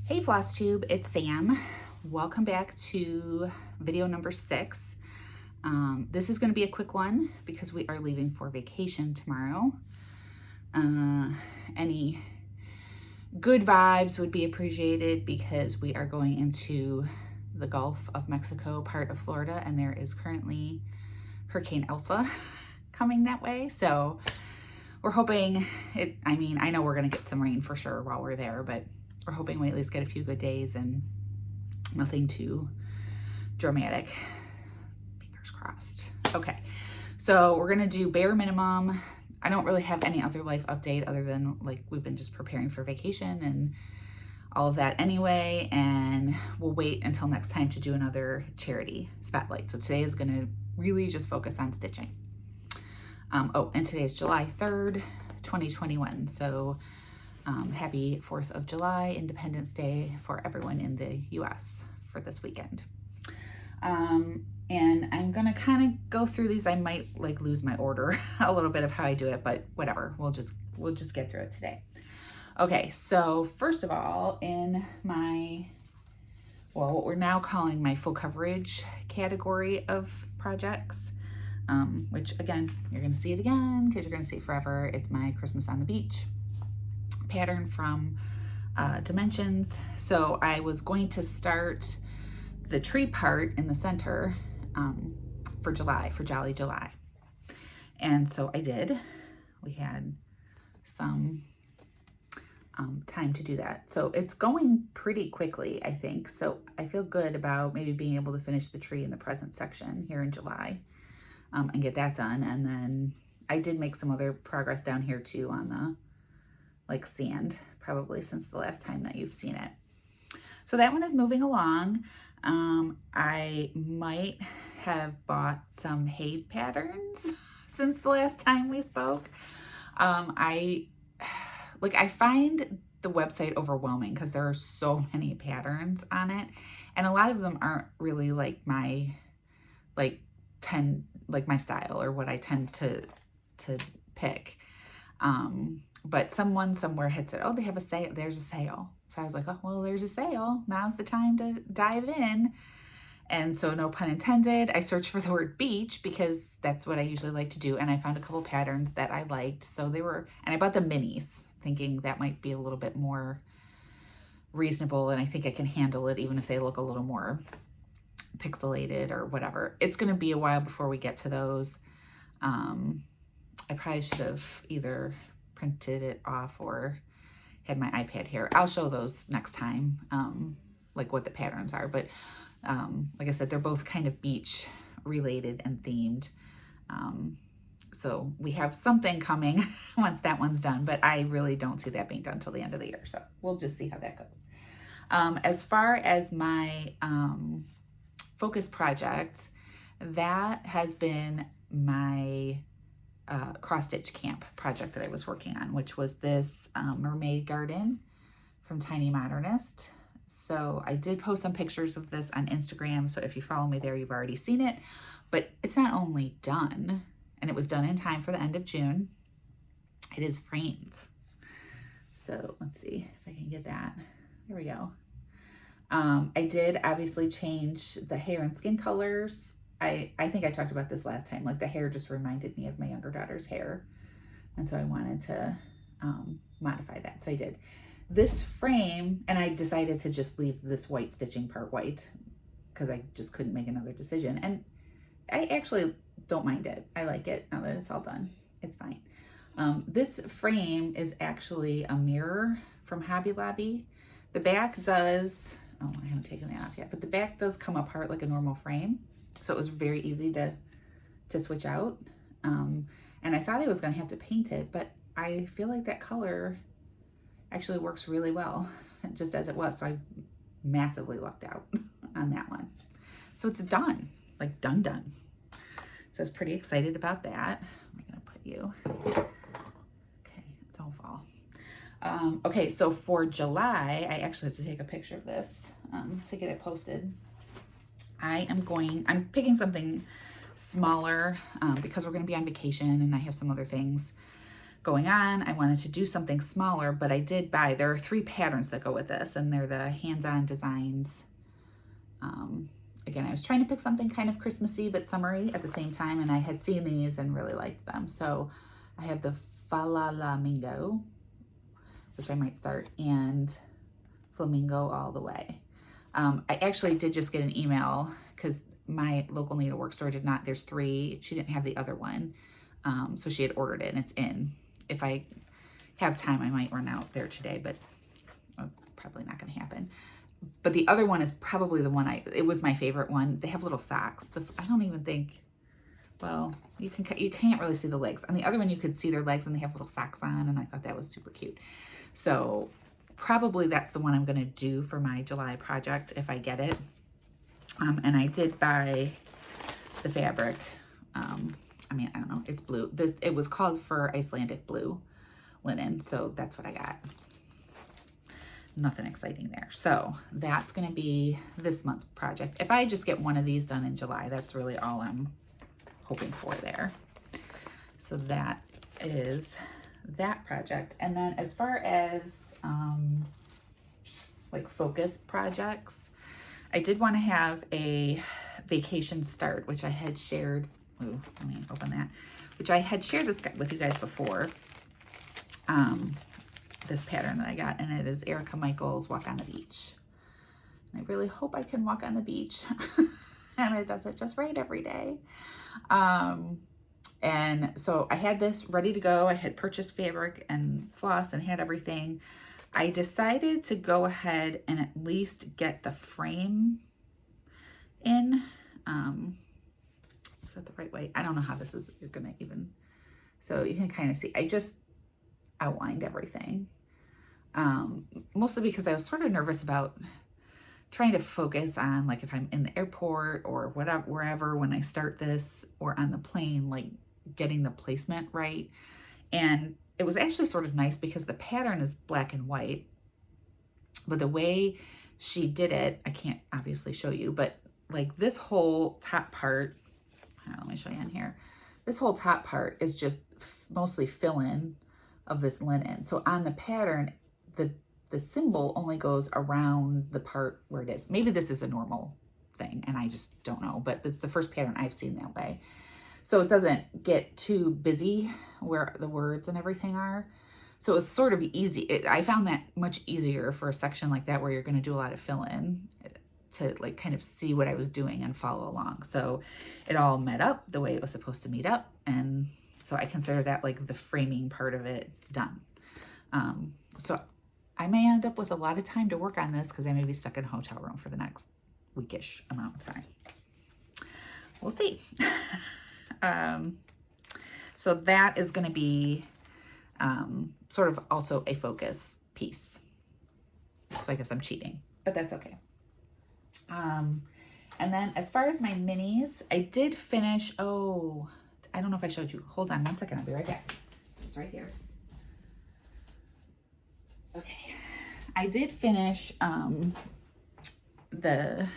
Hey Flosstube, it's Sam. Welcome back to video number 6. This is going to be a quick one because we are leaving for vacation tomorrow. Any good vibes would be appreciated because we are going into the Gulf of Mexico part of Florida, and there is currently Hurricane Elsa coming that way. So we're hoping I know we're going to get some rain for sure while we're there, but we're hoping we at least get a few good days and nothing too dramatic. Fingers crossed. Okay, so we're gonna do bare minimum. I don't really have any other life update other than like we've been just preparing for vacation and all of that anyway, and we'll wait until next time to do another charity spotlight. So today is gonna really just focus on stitching. And today is July 3rd, 2021. So happy 4th of July, Independence Day for everyone in the US for this weekend. And I'm gonna kind of go through these. I might like lose my order a little bit of how I do it, but whatever, we'll just get through it today. Okay, so first of all, in my, what we're now calling my full coverage category of projects, which again, you're gonna see it again because you're gonna see it forever. It's my Christmas on the Beach pattern from Dimensions. So I was going to start the tree part in the center for Jolly July. And so I did. We had some time to do that. So it's going pretty quickly, I think. So I feel good about maybe being able to finish the tree in the present section here in July and get that done. And then I did make some other progress down here too on the like sand, probably since the last time that you've seen it. So that one is moving along. I might have bought some hay patterns since the last time we spoke. I find the website overwhelming because there are so many patterns on it, and a lot of them aren't really like my my style or what I tend to pick. But someone somewhere had said, oh, they have a sale, there's a sale. So I was like, oh, well, there's a sale. Now's the time to dive in. And so no pun intended, I searched for the word beach because that's what I usually like to do. And I found a couple patterns that I liked. So they were, and I bought the minis thinking that might be a little bit more reasonable. And I think I can handle it even if they look a little more pixelated or whatever. It's going to be a while before we get to those. I probably should have either printed it off or had my iPad here. I'll show those next time, like what the patterns are. But like I said, they're both kind of beach related and themed. So we have something coming once that one's done, but I really don't see that being done till the end of the year. So we'll just see how that goes. As far as my focus project, that has been my cross stitch camp project that I was working on, which was this Mermaid Garden from Tiny Modernist. So I did post some pictures of this on Instagram. So if you follow me there, you've already seen it, but it's not only done, and it was done in time for the end of June. It is framed. So let's see if I can get that. There we go. I did obviously change the hair and skin colors. I think I talked about this last time, like the hair just reminded me of my younger daughter's hair. And so I wanted to modify that. So I did this frame, and I decided to just leave this white stitching part white because I just couldn't make another decision. And I actually don't mind it. I like it now that it's all done. It's fine. This frame is actually a mirror from Hobby Lobby. The back does, oh, I haven't taken that off yet, but the back does come apart like a normal frame. So it was very easy to switch out. And I thought I was gonna have to paint it, but I feel like that color actually works really well just as it was. So I massively lucked out on that one. So it's done, like done. So I was pretty excited about that. I'm gonna put you, okay, don't fall. Okay, so for July, I actually have to take a picture of this to get it posted. I'm picking something smaller because we're going to be on vacation and I have some other things going on. I wanted to do something smaller, but I did buy, there are 3 patterns that go with this, and they're the hands-on designs. Again, I was trying to pick something kind of Christmassy but summery at the same time, and I had seen these and really liked them. So I have the Falamingo, which I might start, and Flamingo all the way. I actually did just get an email because my local needlework store did not, there's 3, she didn't have the other one. So she had ordered it and it's in. If I have time, I might run out there today, but probably not going to happen. But the other one is probably the one it was my favorite one. They have little socks. I don't even think, well, you can't really see the legs. On the other one, you could see their legs and they have little socks on, and I thought that was super cute. So probably that's the one I'm going to do for my July project if I get it. And I did buy the fabric. I mean, I don't know, it's blue. It was called for Icelandic blue linen, so that's what I got. Nothing exciting there. So that's going to be this month's project. If I just get one of these done in July, that's really all I'm hoping for there. So that is that project. And then as far as like focus projects, I did want to have a vacation start, which I had shared. Ooh, let me open that. Which I had shared this with you guys before. This pattern that I got, and it is Erica Michael's Walk on the Beach. And I really hope I can walk on the beach. And it does it just right every day. And so I had this ready to go. I had purchased fabric and floss and had everything. I decided to go ahead and at least get the frame in. Is that the right way? I don't know how this is, you're gonna even, so you can kind of see, I just outlined everything. Mostly because I was sort of nervous about trying to focus on, like, if I'm in the airport or whatever, wherever, when I start this, or on the plane, like getting the placement right. And it was actually sort of nice because the pattern is black and white, but the way she did it, I can't obviously show you, but like this whole top part, let me show you on here. This whole top part is just mostly fill-in of this linen. So on the pattern, the symbol only goes around the part where it is. Maybe this is a normal thing and I just don't know, but it's the first pattern I've seen that way. So it doesn't get too busy where the words and everything are. So it's sort of easy. I found that much easier for a section like that where you're going to do a lot of fill-in to like kind of see what I was doing and follow along. So it all met up the way it was supposed to meet up. And so I consider that like the framing part of it done. So I may end up with a lot of time to work on this because I may be stuck in a hotel room for the next weekish amount of time. We'll see. So that is going to be sort of also a focus piece. So I guess I'm cheating, but that's okay. And then as far as my minis, I did finish, oh, I don't know if I showed you. Hold on 1 second, I'll be right back. It's right here. Okay, I did finish the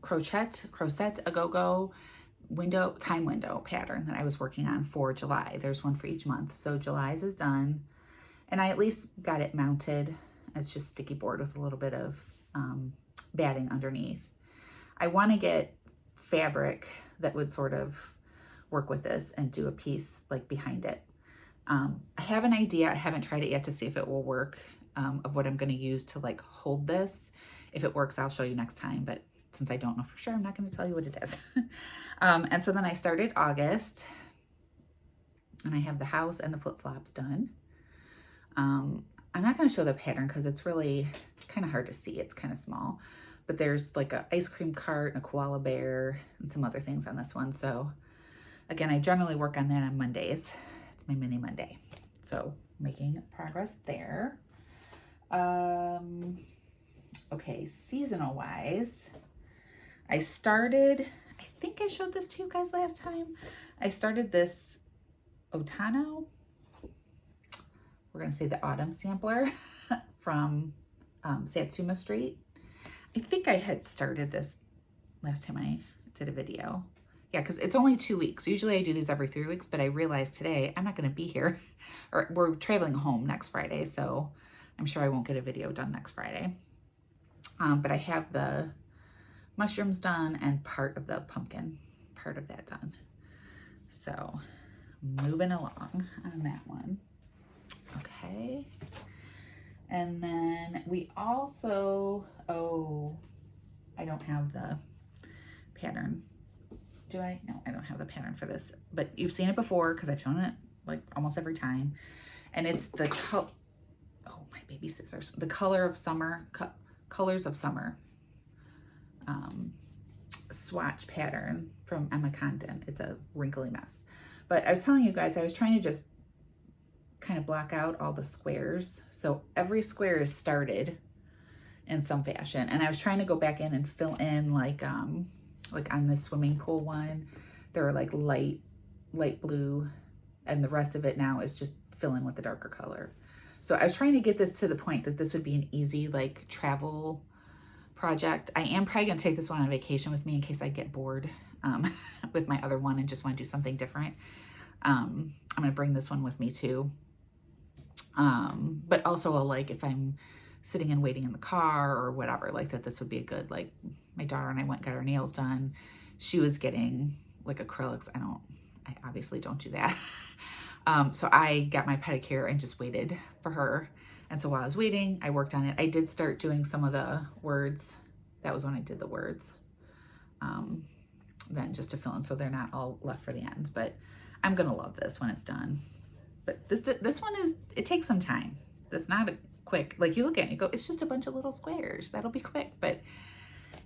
Crocette a GoGo time window pattern that I was working on for July. There's one for each month. So July's is done, and I at least got it mounted. It's just sticky board with a little bit of batting underneath. I want to get fabric that would sort of work with this and do a piece like behind it. I have an idea. I haven't tried it yet to see if it will work, of what I'm going to use to like hold this. If it works, I'll show you next time. But since I don't know for sure, I'm not going to tell you what it is. And so then I started August, and I have the house and the flip-flops done. I'm not going to show the pattern because it's really kind of hard to see. It's kind of small, but there's like an ice cream cart and a koala bear and some other things on this one. So again, I generally work on that on Mondays. It's my mini Monday. So making progress there. Okay, seasonal wise, I started, I think I showed this to you guys last time. I started this Otono, we're going to say the autumn sampler from Satsuma Street. I think I had started this last time I did a video. yeah, because it's only 2 weeks. Usually I do these every 3 weeks, but I realized today I'm not going to be here, or we're traveling home next Friday, so I'm sure I won't get a video done next Friday. But I have the mushrooms done and part of the pumpkin, part of that done. So moving along on that one. Okay. And then we also, oh, I don't have the pattern. Do I? No, I don't have the pattern for this, but you've seen it before because I've shown it like almost every time. And it's the oh, my baby scissors, the color of summer, colors of summer swatch pattern from Emma Condon. It's a wrinkly mess. But I was telling you guys, I was trying to just kind of block out all the squares. So every square is started in some fashion. And I was trying to go back in and fill in like on this swimming pool one, there were like light blue, and the rest of it now is just fill in with the darker color. So I was trying to get this to the point that this would be an easy like travel project. I am probably gonna take this one on vacation with me in case I get bored with my other one and just want to do something different. I'm gonna bring this one with me too. But also like if I'm sitting and waiting in the car or whatever, like that, this would be a good, like my daughter and I went and got her nails done. She was getting like acrylics. I obviously don't do that. So I got my pedicure and just waited for her. And so while I was waiting, I worked on it. I did start doing some of the words. That was when I did the words. Then just to fill in so they're not all left for the ends, but I'm gonna love this when it's done. But this one is, it takes some time. It's not a quick, like you look at it, you go, it's just a bunch of little squares. That'll be quick, but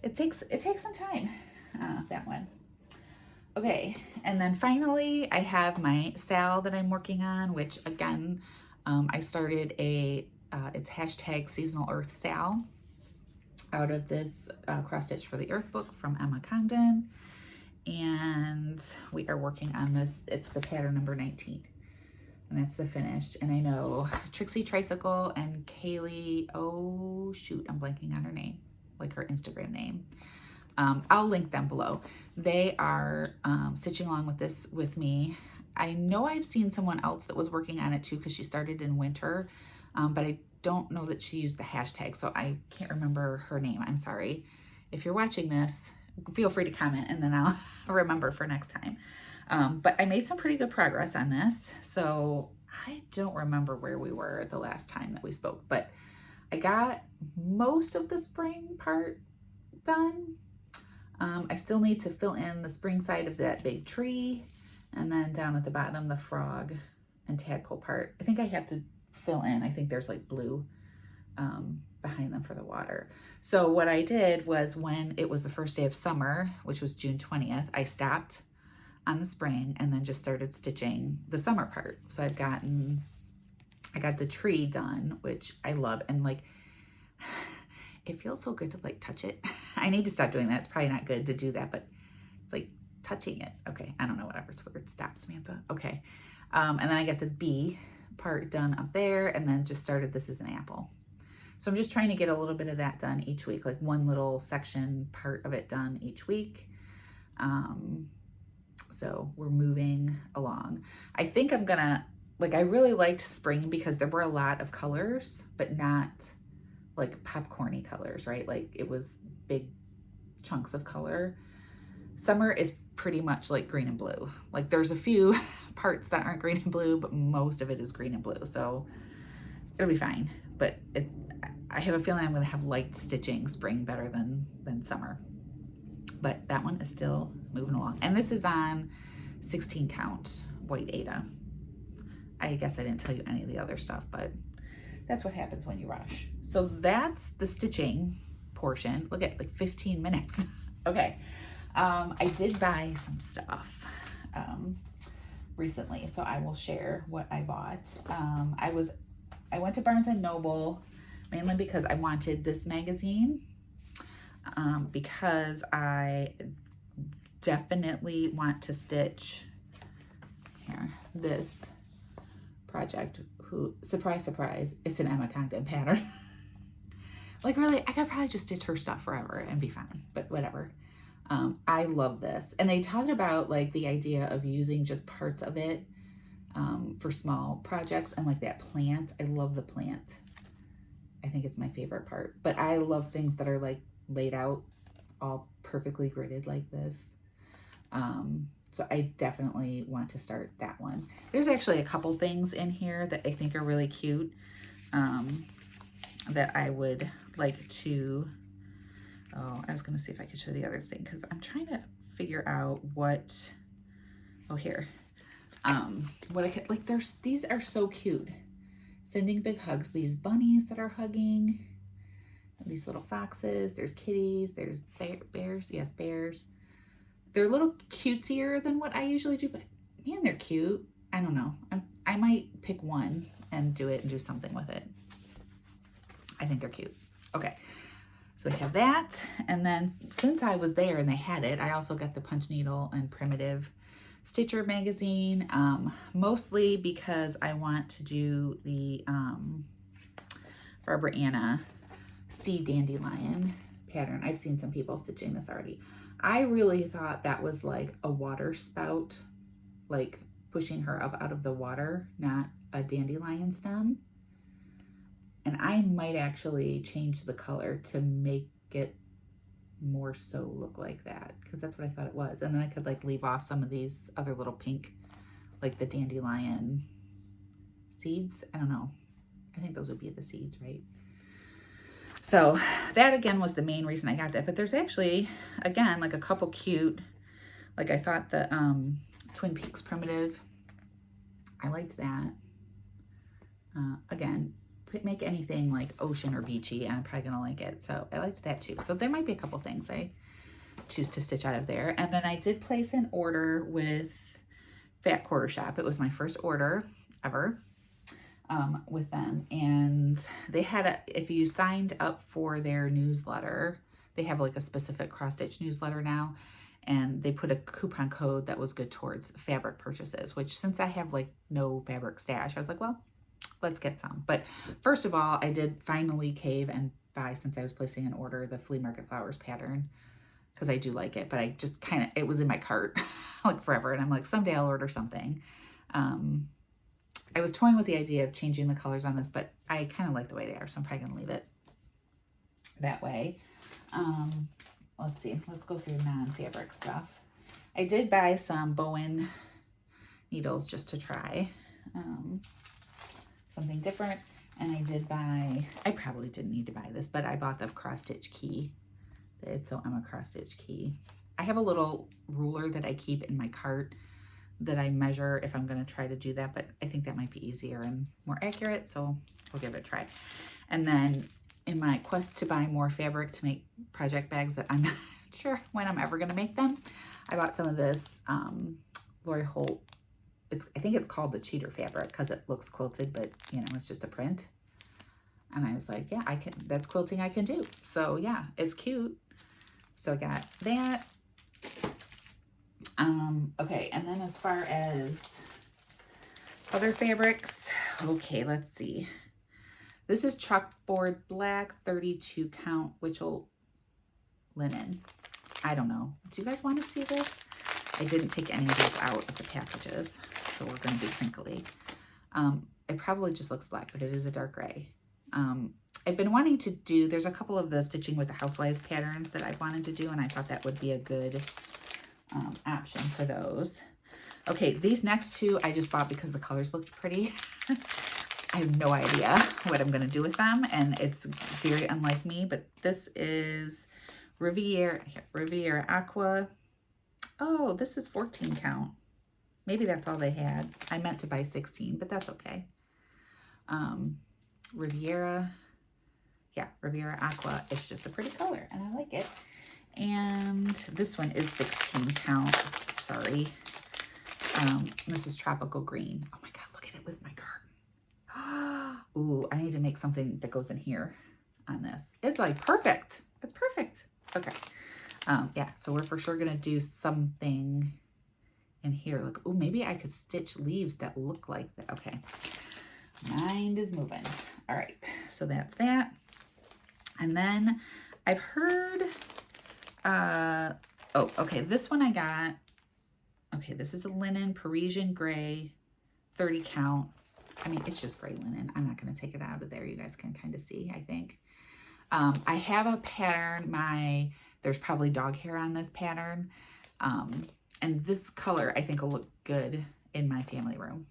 it takes some time, that one. Okay, and then finally I have my Sal that I'm working on, which again, I started it's hashtag seasonal Earth Sal out of this cross stitch for the Earth book from Emma Condon. And we are working on this. It's the pattern number 19. And that's the finished. And I know Trixie Tricycle and Kaylee, oh shoot, I'm blanking on her name, like her Instagram name. I'll link them below. They are stitching along with this with me. I know I've seen someone else that was working on it too because she started in winter, but I don't know that she used the hashtag, so I can't remember her name. I'm sorry. If you're watching this, feel free to comment and then I'll remember for next time. But I made some pretty good progress on this. So I don't remember where we were the last time that we spoke, but I got most of the spring part done. I still need to fill in the spring side of that big tree, and then down at the bottom, the frog and tadpole part. I think I have to fill in, I think there's like blue behind them for the water. So what I did was when it was the first day of summer, which was June 20th, I stopped on the spring and then just started stitching the summer part. So I got the tree done, which I love. And like, it feels so good to like touch it. I need to stop doing that. It's probably not good to do that, but it's like touching it. Okay. I don't know, whatever. It's weird. Stop, Samantha. Okay. And then I got this bee part done up there and then just started, this is an apple. So I'm just trying to get a little bit of that done each week, like one little section part of it done each week. So we're moving along. I think I'm gonna, like, I really liked spring because there were a lot of colors, but not like popcorny colors, right? Like it was big chunks of color. Summer is pretty much like green and blue. Like there's a few parts that aren't green and blue, but most of it is green and blue. So it'll be fine. But I have a feeling I'm gonna have liked stitching spring better than summer. But that one is still moving along. And this is on 16 count white Aida. I guess I didn't tell you any of the other stuff, but that's what happens when you rush. So that's the stitching portion. Look at like 15 minutes. Okay. I did buy some stuff recently, so I will share what I bought. I went to Barnes & Noble mainly because I wanted this magazine, because I definitely want to stitch here this project. Surprise, surprise, it's an Emma Condon pattern. Like really, I could probably just stitch her stuff forever and be fine, but whatever. I love this. And they talked about like the idea of using just parts of it for small projects, and like that plant. I love the plant. I think it's my favorite part. But I love things that are like laid out all perfectly gridded like this. So I definitely want to start that one. There's actually a couple things in here that I think are really cute that I would like to, oh, I was going to see if I could show the other thing because I'm trying to figure out what, oh, here, what I could, like, these are so cute. Sending big hugs, these bunnies that are hugging, these little foxes, there's kitties, there's bears, yes, bears. They're a little cutesier than what I usually do, but man, they're cute. I don't know. I might pick one and do it and do something with it. I think they're cute. Okay, so we have that. And then since I was there and they had it, I also got the Punch Needle and Primitive Stitcher magazine, mostly because I want to do the Barbara Anna Sea Dandelion pattern. I've seen some people stitching this already. I really thought that was like a water spout, like pushing her up out of the water, not a dandelion stem. And I might actually change the color to make it more so look like that, because that's what I thought it was. And then I could like leave off some of these other little pink, like the dandelion seeds. I don't know. I think those would be the seeds, right? So that again was the main reason I got that. But there's actually, again, like a couple cute, like I thought the Twin Peaks Primitive, I liked that. Again, make anything like ocean or beachy and I'm probably gonna like it. So I liked that too. So there might be a couple things I choose to stitch out of there. And then I did place an order with Fat Quarter Shop. It was my first order ever with them. And they had if you signed up for their newsletter, they have like a specific cross stitch newsletter now. And they put a coupon code that was good towards fabric purchases, which since I have like no fabric stash, I was like, well, let's get some. But first of all, I did finally cave and buy, since I was placing an order, the Flea Market Flowers pattern, because I do like it, but I just kind of, it was in my cart like forever. And I'm like, someday I'll order something. I was toying with the idea of changing the colors on this, but I kind of like the way they are. So I'm probably going to leave it that way. Let's see. Let's go through non-fabric stuff. I did buy some Bowen needles just to try. Something different. And I did buy, I probably didn't need to buy this, but I bought the cross stitch key. It's so I'm a cross stitch key. I have a little ruler that I keep in my cart that I measure if I'm going to try to do that, but I think that might be easier and more accurate, so we'll give it a try. And then in my quest to buy more fabric to make project bags that I'm not sure when I'm ever going to make them, I bought some of this Lori Holt. I think it's called the cheater fabric because it looks quilted, but you know, it's just a print. And I was like, yeah, I can, that's quilting I can do. So yeah, it's cute. So I got that. Okay, and then as far as other fabrics, okay, let's see. This is chalkboard black 32 count Witchell linen. I don't know. Do you guys want to see this? I didn't take any of these out of the packages, so we're going to be crinkly. It probably just looks black, but it is a dark gray. I've been wanting to do, there's a couple of the Stitching with the Housewives patterns that I've wanted to do, and I thought that would be a good option for those. Okay, these next two I just bought because the colors looked pretty. I have no idea what I'm going to do with them, and it's very unlike me, but this is Riviera Aqua. Oh, this is 14 count. Maybe that's all they had. I meant to buy 16, but that's okay. Riviera Aqua. It's just a pretty color, and I like it. And this one is 16 count. Sorry. This is Tropical Green. Oh my God, look at it with my garden. Ooh, I need to make something that goes in here on this. It's like perfect. It's perfect. Okay. Yeah, so we're for sure going to do something in here. Look, oh, maybe I could stitch leaves that look like that. Okay. Mind is moving. All right, so that's that. And then I've heard Oh, okay, this one I got, okay, this is a linen Parisian gray, 30 count. I mean, it's just gray linen. I'm not going to take it out of there. You guys can kind of see, I think. I have a pattern. There's probably dog hair on this pattern. And this color, I think, will look good in my family room.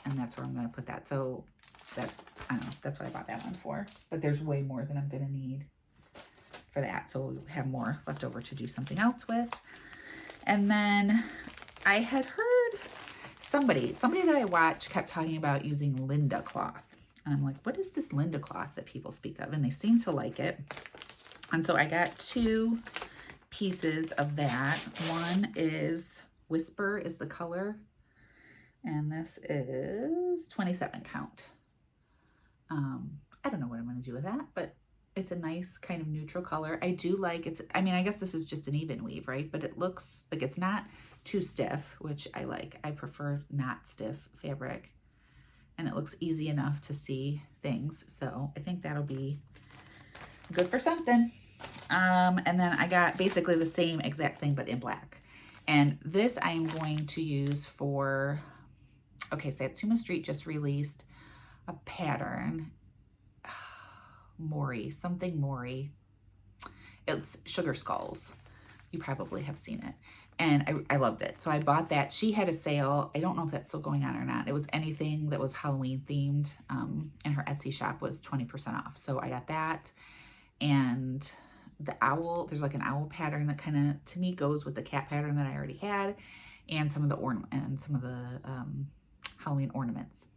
And that's where I'm going to put that. So that, I don't know, that's what I bought that one for. But there's way more than I'm going to need for that. So we'll have more left over to do something else with. And then I had heard somebody that I watch kept talking about using Linda cloth. And I'm like, what is this Linda cloth that people speak of? And they seem to like it. And so I got 2 pieces of that. One is Whisper is the color. And this is 27 count. I don't know what I'm going to do with that, but it's a nice kind of neutral color. I do like it's, I mean, I guess this is just an even weave, right? But it looks like it's not too stiff, which I like. I prefer not stiff fabric. And it looks easy enough to see things. So I think that'll be good for something. And then I got basically the same exact thing, but in black. And this I am going to use for, okay, Satsuma Street just released a pattern. Mori, something Mori. It's Sugar Skulls. You probably have seen it. And I loved it. So I bought that. She had a sale. I don't know if that's still going on or not. It was anything that was Halloween themed. And her Etsy shop was 20% off. So I got that. And the owl, there's like an owl pattern that kind of, to me, goes with the cat pattern that I already had. And some of the ornament and some of the Halloween ornaments.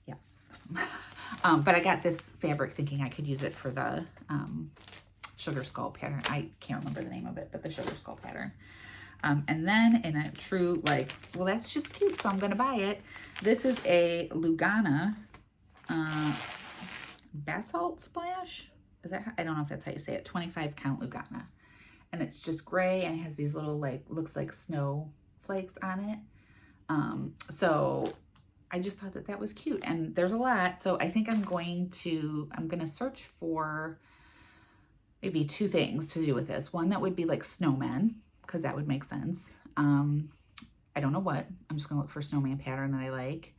Yes. But I got this fabric thinking I could use it for the Sugar Skull pattern. I can't remember the name of it, but the Sugar Skull pattern. And then in a true, like, well, that's just cute, so I'm going to buy it. This is a Lugana Basalt Splash. Is that, I don't know if that's how you say it. 25 count Lugana. And it's just gray and it has these little, like, looks like snowflakes on it. So I just thought that that was cute. And there's a lot. So I think I'm going to search for maybe 2 things to do with this. One that would be like snowmen, because that would make sense. I don't know what. I'm just going to look for a snowman pattern that I like.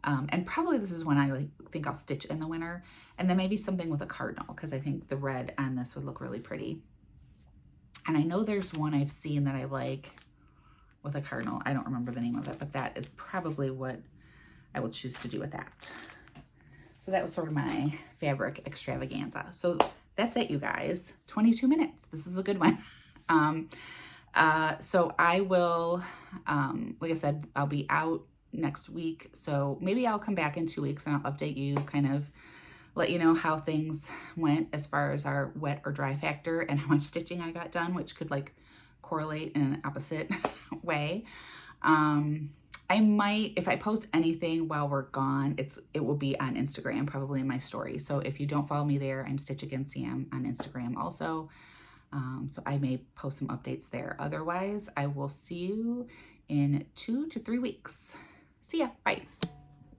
And probably this is one I think I'll stitch in the winter. And then maybe something with a cardinal, because I think the red on this would look really pretty. And I know there's one I've seen that I like with a cardinal. I don't remember the name of it, but that is probably what I will choose to do with that. So that was sort of my fabric extravaganza. So that's it, you guys. 22 minutes. This is a good one. So I will, like I said, I'll be out next week. So maybe I'll come back in 2 weeks and I'll update you, kind of let you know how things went as far as our wet or dry factor and how much stitching I got done, which could like correlate in an opposite way. I might, if I post anything while we're gone, it will be on Instagram, probably in my story. So if you don't follow me there, I'm Stitch Again Sam on Instagram also. So I may post some updates there. Otherwise, I will see you in 2 to 3 weeks. See ya. Bye.